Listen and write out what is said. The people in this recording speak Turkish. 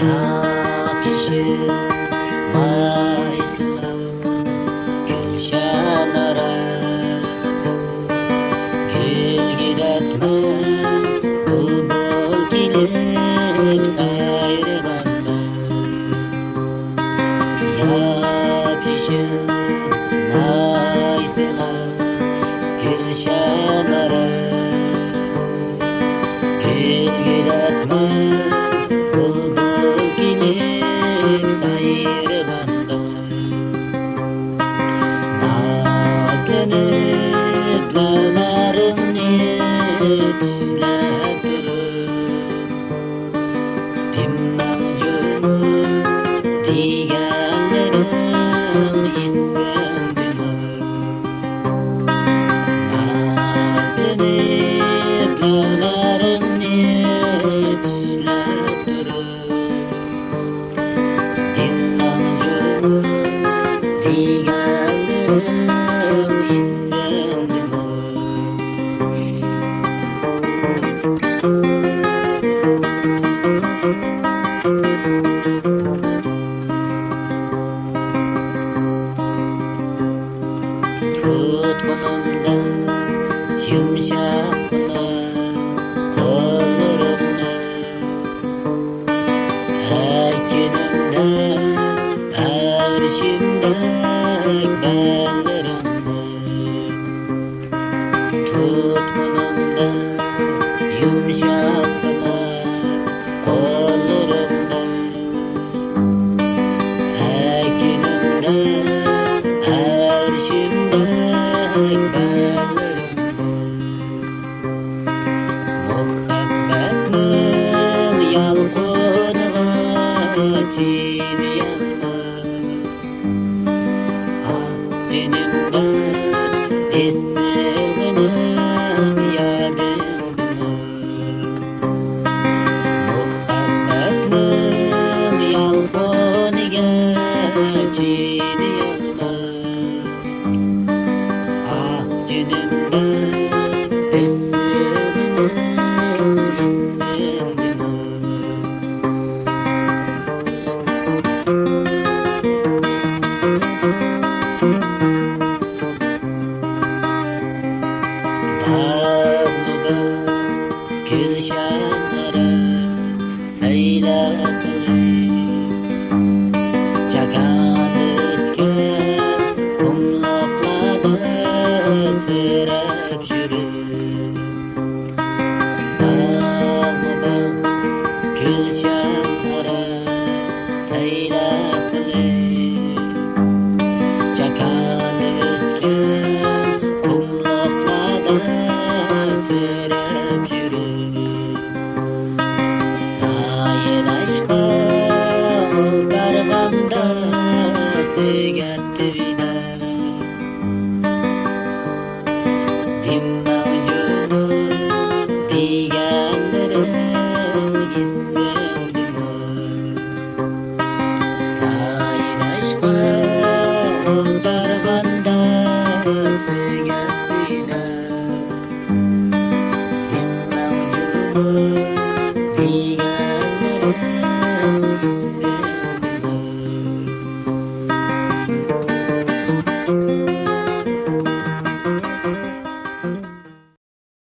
Yapışılmaysın gülşenlere, gül gidertme bulbul gelip sayrılanma. Yapışılmaysın gülşenlere, gül gidertme bulbul gelip sayrılanma. Nazlanıp dağlarını içler durur, Timmancunu digenlerim isendim. Nazlanıp dağlarını içler durur, Timmancunu digenlerim isendim. Tutkunumdan yumuşakla kollarımla, her günümde erişimde bellerimde. Tutkunumdan yumuşakla kollarımda, her günümde erişimde muhabbetin yalqınına çiğneyenme. Acınımda esseğinin yadımda, muhabbetin yalqınına çiğneyenme. Acınımda esseğinin isendim. Bağlıda gülşenlere seylep çakan üsken kumluklarda sürep yürür. Bağlıda gülşenlere seylep çakan üsken kumluklarda sürep yürür. Sayın aşka ol karvanda söyletti bina, Timmancunu digenlerim isendim. Sayın aşka ol karvanda söyletti bina, Timmancunu